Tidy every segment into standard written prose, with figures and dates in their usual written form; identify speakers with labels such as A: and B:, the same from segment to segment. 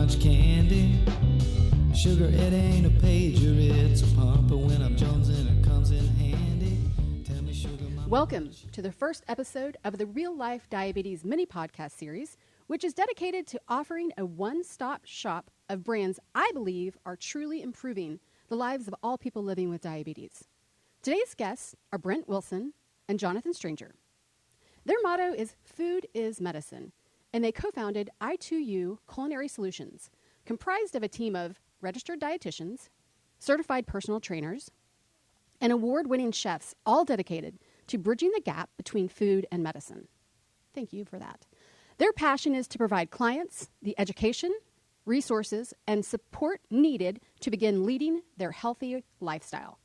A: much candy. Sugar, it ain't a pager, it's a pump. But when I'm jonesing, it comes in handy. Tell me, sugar, mama.
B: Welcome to the first episode of the Real Life Diabetes mini podcast series, which is dedicated to offering a one-stop shop of brands I believe are truly improving the lives of all people living with diabetes. Today's guests are Brent Wilson and Jonathan Stranger. Their motto is Food is Medicine, and they co-founded i2U Culinary Solutions, comprised of a team of registered dietitians, certified personal trainers, and award-winning chefs, all dedicated to bridging the gap between food and medicine. Thank you for that. Their passion is to provide clients the education, resources, and support needed to begin leading their healthy lifestyle.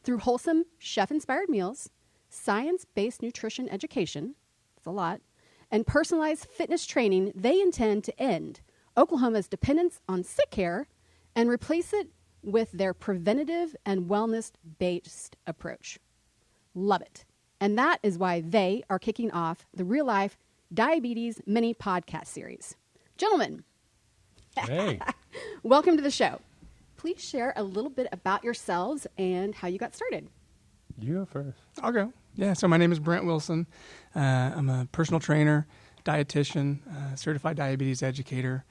B: Through wholesome, chef-inspired meals, science-based nutrition education, that's a lot, and personalized fitness training, they intend to end Oklahoma's dependence on sick care and replace it with their preventative and wellness-based approach. Love it. And that is why they are kicking off the Real Life Diabetes mini podcast series. Gentlemen,
C: hey,
B: welcome to the show. Please share a little bit about yourselves and how you got started.
C: You go first.
D: I'll go. Yeah, so my name is Brent Wilson. I'm a personal trainer, dietitian, certified diabetes educator,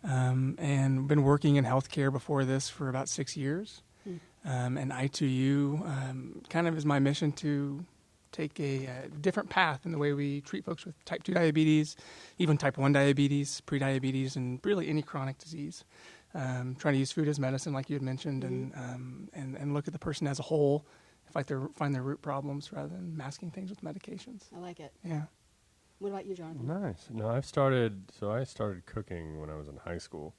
D: and been working in healthcare before this for about 6 years. And i2U kind of is my mission to take a different path in the way we treat folks with type 2 diabetes, even type 1 diabetes, prediabetes, and really any chronic disease. Trying to use food as medicine, like you had mentioned, and look at the person as a whole, find their root problems rather than masking things with medications.
B: I like it.
D: Yeah.
B: What about you, Jonathan?
C: Nice. No, I started cooking when I was in high school.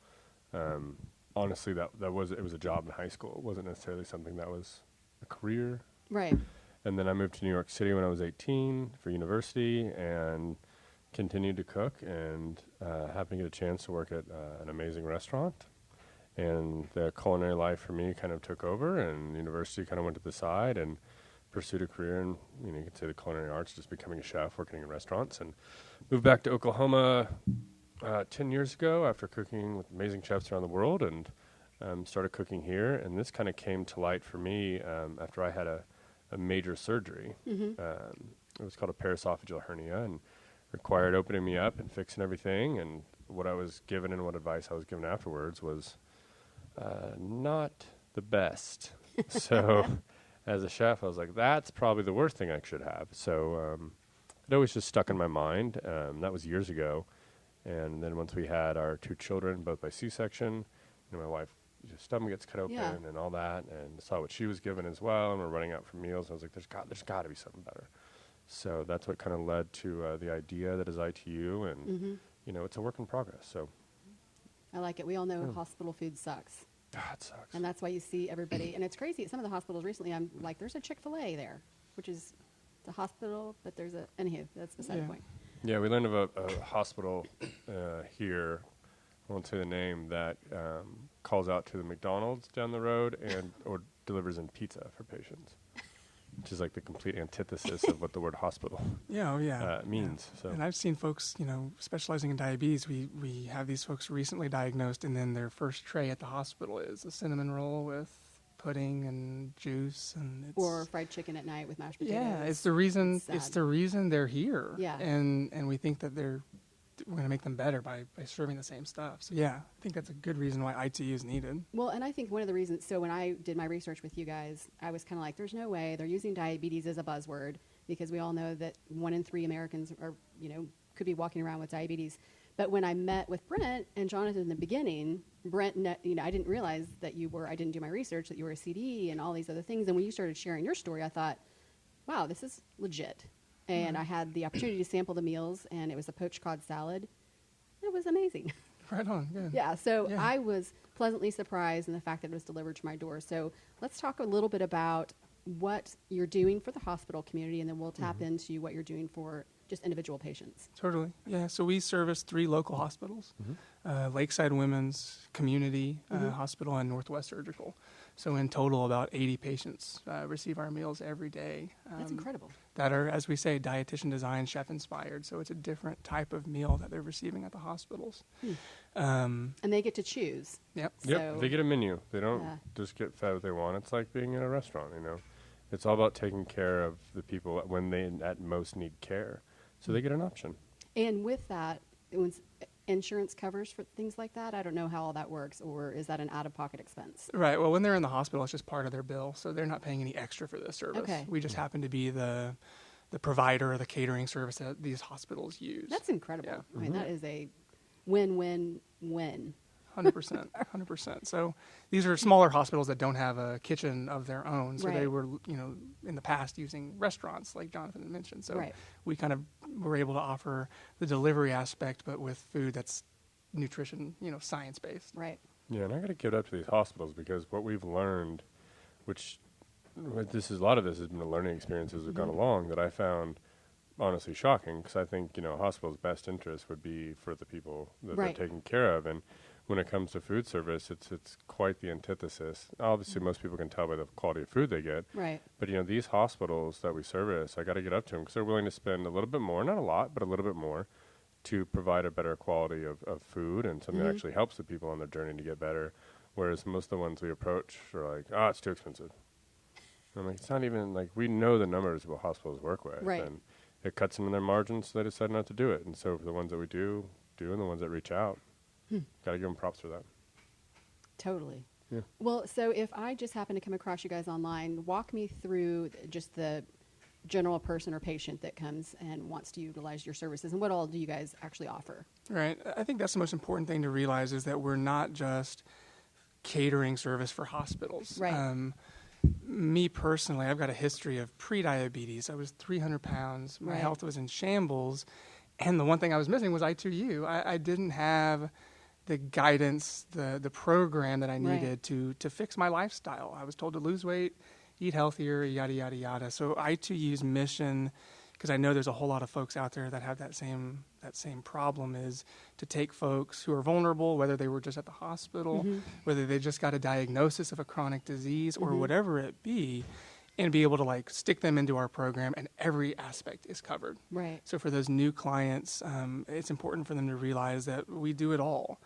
C: Honestly, it was a job in high school. It wasn't necessarily something that was a career.
B: Right.
C: And then I moved to New York City when I was 18 for university and continued to cook and happened to get a chance to work at an amazing restaurant. And the culinary life for me kind of took over, and university kind of went to the side and pursued a career in, you could say the culinary arts, just becoming a chef, working in restaurants, and moved back to Oklahoma 10 years ago after cooking with amazing chefs around the world, and started cooking here. And this kind of came to light for me after I had a major surgery. It was called a paraesophageal hernia and required opening me up and fixing everything. And what I was given and what advice I was given afterwards was not the best. So as a chef, I was like, that's probably the worst thing I should have. So it always just stuck in my mind. That was years ago. And then once we had our 2 children, both by C-section, my wife, her stomach gets cut open and all that, and saw what she was given as well, and we're running out for meals. I was like, there's got to be something better. So that's what kind of led to the idea that is i2U, and it's a work in progress. So
B: I like it. We all know hospital food sucks.
C: It sucks.
B: And that's why you see everybody. And it's crazy. At some of the hospitals recently, I'm like, there's a Chick-fil-A there, which is the hospital, but there's a, anywho, that's beside the point.
C: Yeah, we learned of a hospital here, I won't say the name, that calls out to the McDonald's down the road or delivers in pizza for patients, which is like the complete antithesis of what the word hospital means.
D: Yeah.
C: So.
D: And I've seen folks, specializing in diabetes, we have these folks recently diagnosed, and then their first tray at the hospital is a cinnamon roll with pudding and juice, and
B: or fried chicken at night with mashed potatoes.
D: Yeah, it's the reason they're here.
B: Yeah.
D: And we think that we're going to make them better by serving the same stuff. So yeah, I think that's a good reason why i2U is needed.
B: Well, and I think one of the reasons, so when I did my research with you guys, I was kind of like, there's no way they're using diabetes as a buzzword, because we all know that 1 in 3 Americans are, could be walking around with diabetes. But when I met with Brent and Jonathan in the beginning, Brent, I didn't realize that I didn't do my research, that you were a CD and all these other things. And when you started sharing your story, I thought, wow, this is legit. And I had the opportunity to sample the meals, and it was a poached cod salad. It was amazing.
D: Right on, good.
B: Yeah, so I was pleasantly surprised in the fact that it was delivered to my door. So let's talk a little bit about what you're doing for the hospital community, and then we'll tap into what you're doing for just individual patients.
D: Totally. Yeah. So we service 3 local hospitals, Lakeside Women's Community Hospital and Northwest Surgical. So in total, about 80 patients receive our meals every day.
B: That's incredible.
D: That are, as we say, dietitian designed, chef inspired. So it's a different type of meal that they're receiving at the hospitals.
B: And they get to choose.
D: Yep.
C: Yep, they get a menu. They don't just get fed what they want. It's like being in a restaurant, you know. It's all about taking care of the people when they at most need care. So they get an option.
B: And with that, when insurance covers for things like that, I don't know how all that works, or is that an out-of-pocket expense?
D: Right. Well, when they're in the hospital, it's just part of their bill. So they're not paying any extra for this service.
B: Okay.
D: We just happen to be the provider or the catering service that these hospitals use.
B: That's incredible.
D: Yeah.
B: I mean, that is a win-win-win.
D: 100%. 100%. So these are smaller hospitals that don't have a kitchen of their own. So they were, in the past using restaurants like Jonathan mentioned. So we kind of were able to offer the delivery aspect, but with food that's nutrition, science-based.
B: Right.
C: Yeah, and I got to give it up to these hospitals because what we've learned, a lot of this has been a learning experience as we've gone along that I found honestly shocking because I think, a hospital's best interest would be for the people that they're taking care of. And when it comes to food service, it's quite the antithesis. Obviously, most people can tell by the quality of food they get.
B: Right.
C: But, these hospitals that we service, I got to get up to them because they're willing to spend a little bit more, not a lot, but a little bit more to provide a better quality of food and something that actually helps the people on their journey to get better. Whereas most of the ones we approach are like, it's too expensive. And I'm like, it's not even like we know the numbers what hospitals work with.
B: Right.
C: And it cuts into their margins, so they decide not to do it. And so for the ones that we do, and the ones that reach out, got to give them props for that.
B: Totally.
C: Yeah.
B: Well, so if I just happen to come across you guys online, walk me through just the general person or patient that comes and wants to utilize your services, and what all do you guys actually offer?
D: Right. I think that's the most important thing to realize is that we're not just catering service for hospitals.
B: Right.
D: Me personally, I've got a history of pre-diabetes. I was 300 pounds. My health was in shambles. And the one thing I was missing was i2U. I didn't have the guidance, the program that I needed to fix my lifestyle. I was told to lose weight, eat healthier, yada, yada, yada. So i2U's mission, because I know there's a whole lot of folks out there that have that same problem, is to take folks who are vulnerable, whether they were just at the hospital, whether they just got a diagnosis of a chronic disease or whatever it be, and be able to stick them into our program, and every aspect is covered.
B: Right.
D: So for those new clients, it's important for them to realize that we do it all.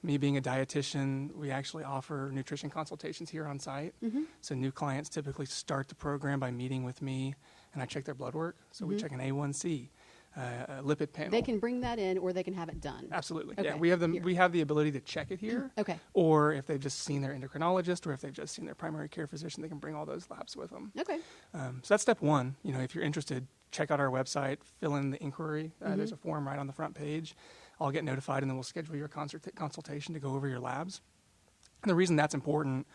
D: Me being a dietitian, we actually offer nutrition consultations here on site. So new clients typically start the program by meeting with me, and I check their blood work. So we check an A1C, a lipid panel.
B: They can bring that in, or they can have it done.
D: Absolutely.
B: Okay.
D: Yeah, we have the ability to check it here.
B: Okay.
D: Or if they've just seen their endocrinologist, or if they've just seen their primary care physician, they can bring all those labs with them.
B: Okay.
D: So that's step one. If you're interested, check out our website, fill in the inquiry. There's a form right on the front page. I'll get notified, and then we'll schedule your consultation to go over your labs. And the reason that's important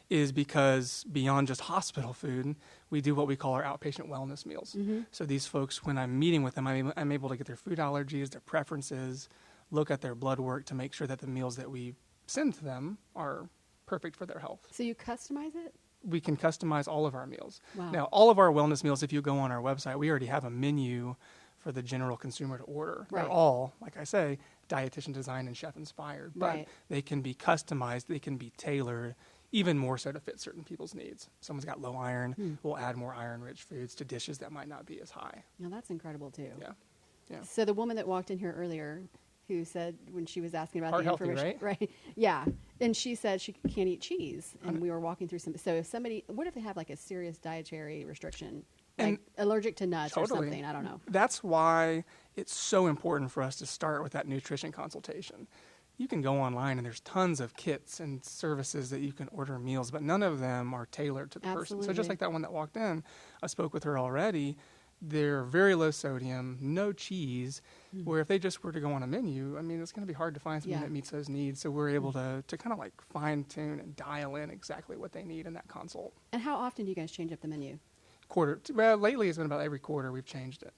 D: is because beyond just hospital food, we do what we call our outpatient wellness meals. So these folks, when I'm meeting with them, I'm able to get their food allergies, their preferences, look at their blood work to make sure that the meals that we send to them are perfect for their health.
B: So you customize it?
D: We can customize all of our meals.
B: Wow.
D: Now, all of our wellness meals, if you go on our website, we already have a menu for the general consumer to order.
B: Right.
D: They're all, like I say, dietitian designed and chef inspired, but they can be customized, they can be tailored, even more so to fit certain people's needs. Someone's got low iron, we'll add more iron-rich foods to dishes that might not be as high.
B: Now that's incredible too.
D: Yeah.
B: So the woman that walked in here earlier, who said when she was asking about
D: Heart
B: the
D: healthy,
B: information, right? Yeah, and she said she can't eat cheese, and we were walking through some. So if somebody, what if they have like a serious dietary restriction, like allergic to nuts or something? I don't know.
D: That's why it's so important for us to start with that nutrition consultation. You can go online and there's tons of kits and services that you can order meals, but none of them are tailored to the person. So just like that one that walked in, I spoke with her already. They're very low sodium, no cheese, where if they just were to go on a menu, it's going to be hard to find something that meets those needs. So we're able to kind of fine tune and dial in exactly what they need in that consult.
B: And how often do you guys change up the menu?
D: Lately it's been about every quarter we've changed it.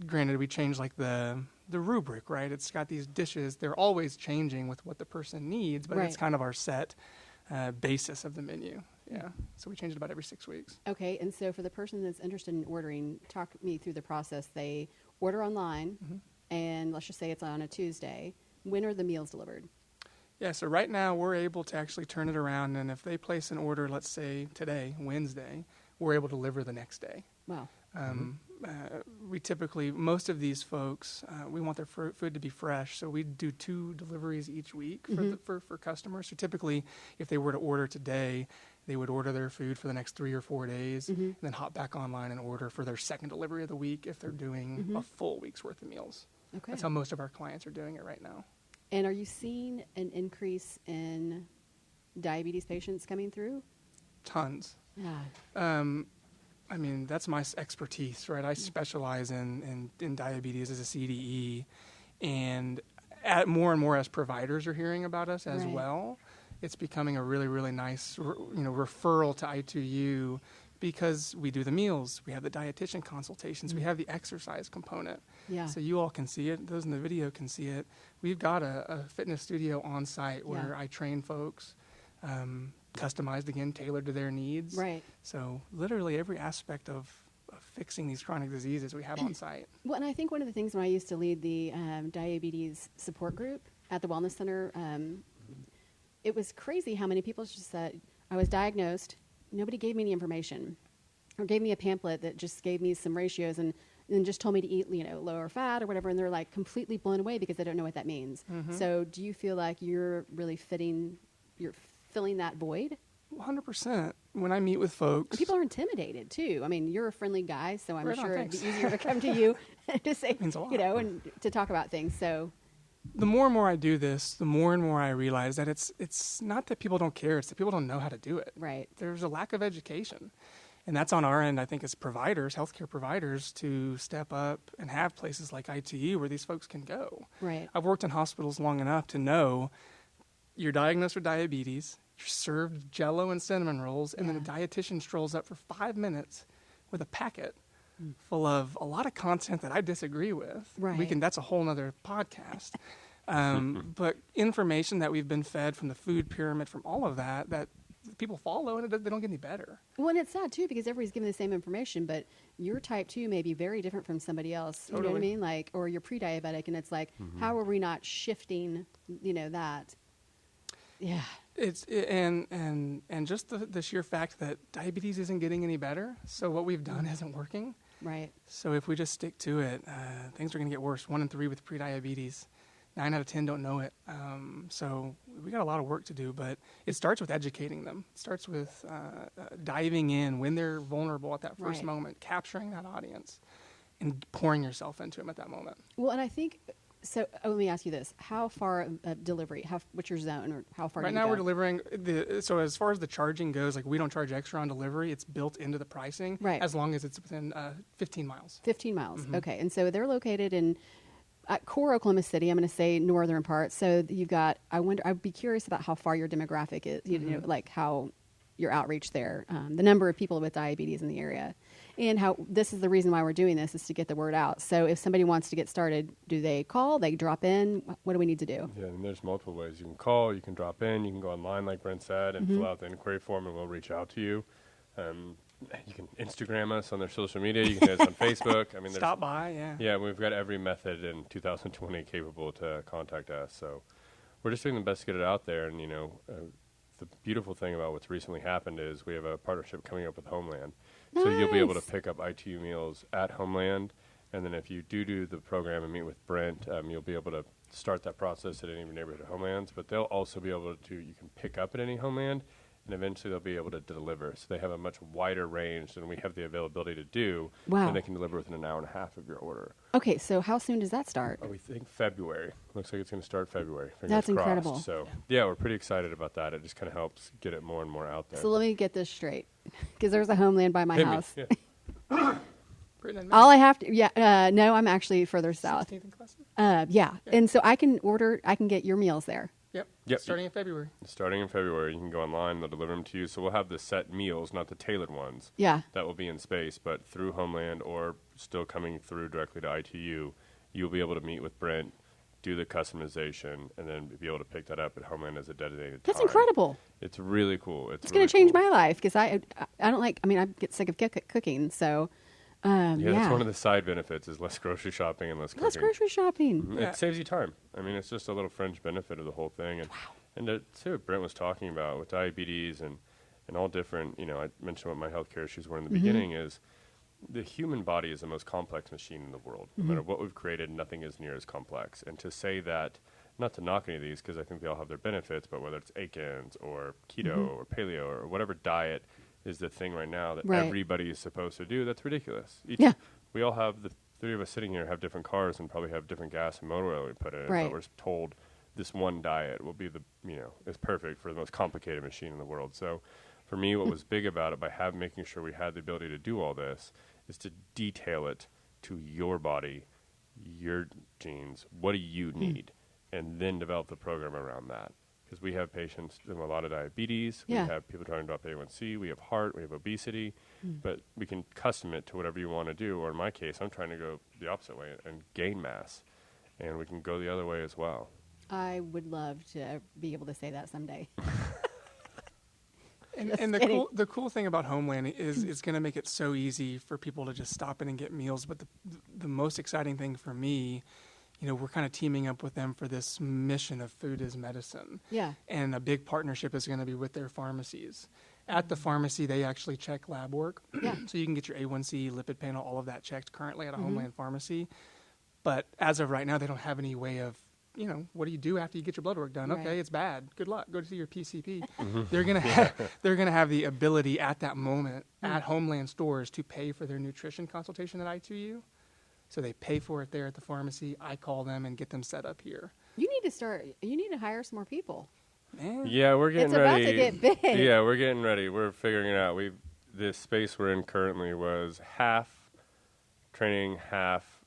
D: Granted, we changed the rubric, right? It's got these dishes. They're always changing with what the person needs, but it's kind of our set basis of the menu. Yeah. So we change it about every 6 weeks.
B: Okay. And so for the person that's interested in ordering, talk me through the process. They order online, and let's just say it's on a Tuesday, when are the meals delivered?
D: Yeah, so right now we're able to actually turn it around, and if they place an order, let's say today, Wednesday, we're able to deliver the next day.
B: Wow.
D: We typically, most of these folks, we want their food to be fresh, so we do 2 deliveries each week for customers. So typically, if they were to order today, they would order their food for the next 3 or 4 days, and then hop back online and order for their second delivery of the week if they're doing a full week's worth of meals.
B: Okay.
D: That's how most of our clients are doing it right now.
B: And are you seeing an increase in diabetes patients coming through?
D: Tons.
B: Yeah.
D: I mean, that's my expertise, right? I specialize in diabetes as a CDE, and more and more as providers are hearing about us as well, it's becoming a really, really nice, referral to i2U because we do the meals, we have the dietitian consultations, we have the exercise component.
B: Yeah.
D: So you all can see it, those in the video can see it. We've got a fitness studio on site where I train folks, customized again, tailored to their needs.
B: Right.
D: So literally every aspect of fixing these chronic diseases we have on site.
B: Well, and I think one of the things when I used to lead the diabetes support group at the Wellness Center, it was crazy how many people just said, I was diagnosed, nobody gave me any information or gave me a pamphlet that just gave me some ratios and just told me to eat, lower fat or whatever, and they're like completely blown away because they don't know what that means. So do you feel like you're really filling that void?
D: 100%. When I meet with folks,
B: People are intimidated too. I mean, you're a friendly guy, so I'm
D: Right on,
B: sure it'd
D: thanks.
B: be easier to come to you to say,
D: Means a lot.
B: and to talk about things. So
D: the more and more I do this, the more and more I realize that it's not that people don't care, it's that people don't know how to do it.
B: right,
D: There's a lack of education. And that's on our end, I think, as providers, healthcare providers, to step up and have places like i2U where these folks can go.
B: right,
D: I've worked in hospitals long enough to know you're diagnosed with diabetes, you're served Jell-O and cinnamon rolls, and then a dietitian strolls up for 5 minutes with a packet full of a lot of content that I disagree with.
B: Right.
D: That's a whole nother podcast. But information that we've been fed from the food pyramid, from all of that people follow, and they don't get any better.
B: Well, and it's sad too because everybody's given the same information, but your type 2 may be very different from somebody else. You know what I mean? Like, or you're pre-diabetic, and it's like, how are we not shifting? That. Yeah.
D: And just the sheer fact that diabetes isn't getting any better, so what we've done isn't working.
B: Right.
D: So if we just stick to it, things are going to get worse. 1 in 3 with prediabetes, 9 out of 10 don't know it. So we got a lot of work to do, but it starts with educating them. It starts with diving in when they're vulnerable at that first moment, capturing that audience, and pouring yourself into them at that moment.
B: Well, and I think. So let me ask you this: how far delivery? What's your zone, or how far?
D: Right
B: do you
D: now
B: go?
D: we're delivering. So as far as the charging goes, like we don't charge extra on delivery. It's built into the pricing,
B: right?
D: As long as it's within 15 miles.
B: 15 miles. Okay, and so they're located in core Oklahoma City. I'm going to say northern part. So you've got. I'd be curious about how far your demographic is. You know, like how your outreach there, the number of people with diabetes in the area. And how this is the reason why we're doing this is to get the word out. So if somebody wants to get started, do they call? They drop in? What do we need to do?
C: Yeah, and there's multiple ways. You can call, you can drop in, you can go online, like Brent said, and fill out the inquiry form, and we'll reach out to you. You can Instagram us on their social media. You can do us on Facebook. I mean,
D: Stop by, yeah.
C: Yeah, we've got every method in 2020 capable to contact us. So we're just doing the best to get it out there. And, the beautiful thing about what's recently happened is we have a partnership coming up with Homeland.
B: Nice.
C: So you'll be able to pick up i2U meals at Homeland. And then if you do the program and meet with Brent, you'll be able to start that process at any of your neighborhood Homelands. But they'll also be able to, you can pick up at any Homeland, and eventually they'll be able to deliver. So they have a much wider range than we have the availability to do.
B: Wow.
C: And they can deliver within an hour and a half of your order.
B: Okay, so how soon does that start?
C: We think February. Looks like it's going to start February. Fingers
B: That's
C: crossed.
B: incredible.
C: So, yeah, we're pretty excited about that. It just kind of helps get it more and more out there.
B: So let me get this straight, because there's a Homeland by my
C: Hit me.
B: house.
C: Yeah.
B: All I have to, no, I'm actually further south.
D: 16th and Crescent?
B: Yeah, and so I can get your meals there.
D: Yep. Starting in February.
C: Starting in February, you can go online. They'll deliver them to you. So we'll have the set meals, not the tailored ones.
B: Yeah.
C: That will be in space, but through Homeland or still coming through directly to i2U, you'll be able to meet with Brent, do the customization, and then be able to pick that up at Homeland as a designated
B: That's
C: time.
B: Incredible.
C: It's really cool.
B: It's
C: really
B: going to change
C: cool.
B: my life because I don't like. I mean, I get sick of cooking, so
C: That's one of the side benefits is less grocery shopping and less cooking.
B: Less grocery shopping.
C: Mm-hmm. It saves you time. I mean, it's just a little fringe benefit of the whole thing. And to see what Brent was talking about with diabetes and all different, I mentioned what my healthcare issues were in the beginning is the human body is the most complex machine in the world. No matter what we've created, nothing is near as complex. And to say that, not to knock any of these because I think they all have their benefits, but whether it's Atkins or keto or paleo or whatever diet is the thing right now that everybody is supposed to do, that's ridiculous. We all have, the three of us sitting here have different cars and probably have different gas and motor oil we put in it, but we're told this one diet will be is perfect for the most complicated machine in the world. So for me, what was big about it by making sure we had the ability to do all this is to detail it to your body, your genes, what do you need, and then develop the program around that. Because we have patients with a lot of diabetes, we have people trying to drop A1C, we have heart, we have obesity, but we can custom it to whatever you want to do. Or in my case, I'm trying to go the opposite way and gain mass, and we can go the other way as well.
B: I would love to be able to say that someday.
D: And the cool thing about Homeland is it's going to make it so easy for people to just stop in and get meals. But the most exciting thing for me, we're kind of teaming up with them for this mission of food is medicine.
B: Yeah.
D: And a big partnership is going to be with their pharmacies. At the pharmacy, they actually check lab work.
B: Yeah.
D: So you can get your A1C, lipid panel, all of that checked currently at a Homeland pharmacy. But as of right now, they don't have any way of, what do you do after you get your blood work done?
B: Right.
D: Okay, it's bad. Good luck. Go to your PCP. They're gonna have the ability at that moment at Homeland stores to pay for their nutrition consultation at i2U. So they pay for it there at the pharmacy. I call them and get them set up here.
B: You need to hire some more people.
D: Man.
C: Yeah, we're getting ready.
B: It's about to get big.
C: Yeah, we're getting ready. We're figuring it out. This space we're in currently was half training, half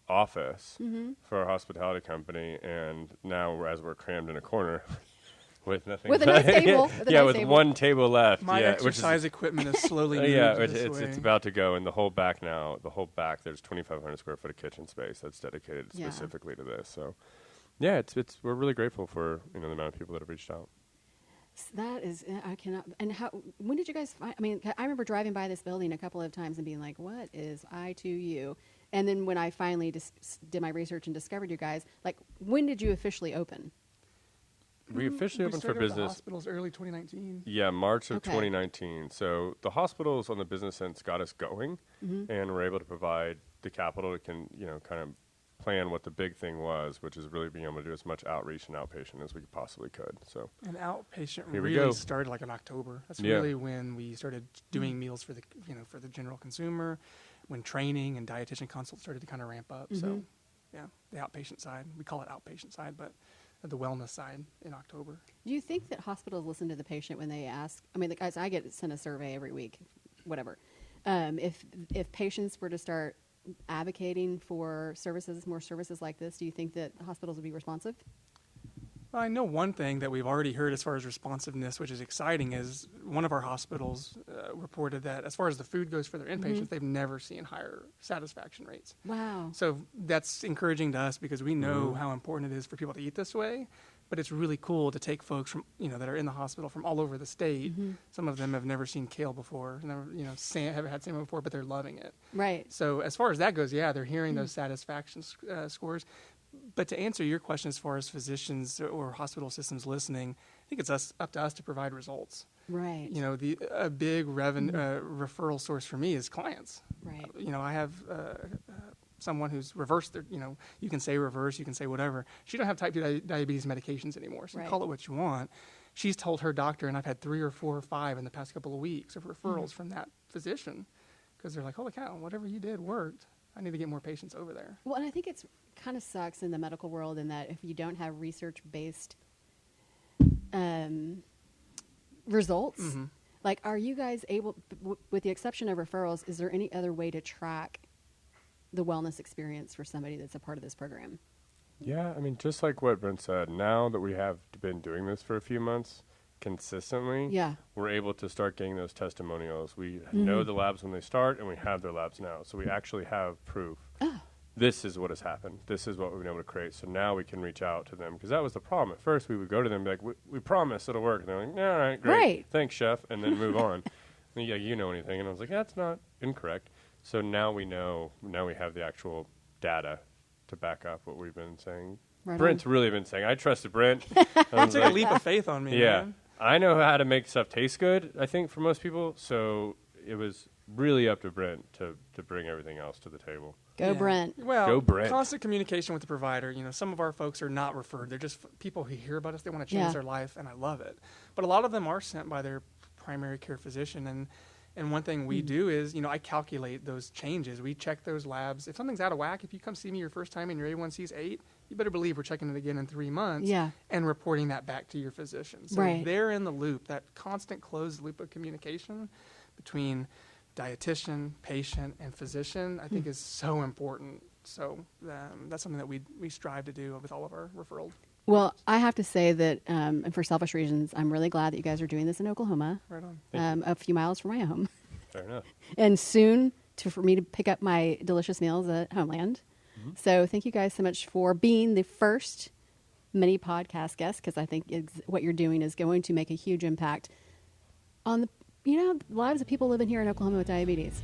C: office for our hospitality company, and now as we're crammed in a corner with nothing.
B: With a nice table.
C: With one table left.
D: My exercise equipment is slowly moving.
C: It's about to go. And the whole back now, there's 2,500 square foot of kitchen space that's dedicated specifically to this. So, we're really grateful for the amount of people that have reached out.
B: That is, I cannot. And when did you guys find? I mean, I remember driving by this building a couple of times and being like, "What is i2U?" And then when I finally did my research and discovered you guys, like, when did you officially open?
C: We officially opened for business.
D: The hospitals early 2019.
C: Yeah, March of 2019. So the hospitals on the business sense got us going, and we're able to provide the capital that can, kind of plan what the big thing was, which is really being able to do as much outreach and outpatient as we possibly could. So
D: and outpatient
C: here
D: really started like in October. That's really when we started doing meals for the for the general consumer, when training and dietitian consults started to kind of ramp up. So the outpatient side, we call it outpatient side, but the wellness side in October.
B: Do you think that hospitals listen to the patient when they ask? I mean, guys, I get sent a survey every week, whatever. If patients were to start advocating for more services like this, do you think that hospitals would be responsive?
D: Well, I know one thing that we've already heard as far as responsiveness, which is exciting, is one of our hospitals reported that as far as the food goes for their inpatients, they've never seen higher satisfaction rates.
B: Wow.
D: So that's encouraging to us because we know how important it is for people to eat this way. But it's really cool to take folks from, that are in the hospital from all over the state. Some of them have never seen kale before, never, haven't had salmon before, but they're loving it.
B: Right.
D: So as far as that goes, they're hearing those satisfaction scores. But to answer your question as far as physicians or hospital systems listening, I think it's up to us to provide results.
B: Right.
D: A big referral source for me is clients.
B: Right.
D: I have someone who's reversed their, you can say reverse, you can say whatever. She don't have type 2 diabetes medications anymore, so call it what you want. She's told her doctor, and I've had 3 or 4 or 5 in the past couple of weeks of referrals from that physician because they're like, holy cow, whatever you did worked. I need to get more patients over there.
B: Well, and I think it's kind of sucks in the medical world in that if you don't have research-based results, like, are you guys able, with the exception of referrals, is there any other way to track the wellness experience for somebody that's a part of this program?
C: Yeah, I mean, just like what Brent said, now that we have been doing this for a few months consistently, we're able to start getting those testimonials. We know the labs when they start, and we have their labs now. So we actually have proof. This is what has happened. This is what we've been able to create. So now we can reach out to them. Because that was the problem. At first, we would go to them and be like, we promise it'll work. And they're like, all right, great. Thanks, chef. And then move on. And you know anything. And I was like, that's not incorrect. So now we know. Now we have the actual data to back up what we've been saying.
B: Right
C: Brent's
B: on.
C: really been saying. I trusted Brent.
D: You took a leap of faith on me,
C: Yeah,
D: man.
C: I know how to make stuff taste good. I think for most people, so it was really up to Brent to bring everything else to the table.
B: Go
D: Yeah.
B: Brent.
D: Well,
C: Go Brent.
D: constant communication with the provider. You know, some of our folks are not referred. They're just people who hear about us. They want to change
B: Yeah.
D: their life, and I love it. But a lot of them are sent by their primary care physician. And one thing we do is, I calculate those changes. We check those labs. If something's out of whack, if you come see me your first time and your A1C is 8, you better believe we're checking it again in 3 months
B: Yeah.
D: and reporting that back to your physician. So
B: Right.
D: they're in the loop, that constant closed loop of communication between dietitian, patient, and physician, I think is so important. So that's something that we strive to do with all of our referrals.
B: Well, I have to say that, and for selfish reasons, I'm really glad that you guys are doing this in Oklahoma,
D: Right on.
B: a few miles from my home,
C: Fair enough.
B: and soon for me to pick up my delicious meals at Homeland. So thank you guys so much for being the first mini podcast guest, because I think what you're doing is going to make a huge impact on the lives of people living here in Oklahoma with diabetes.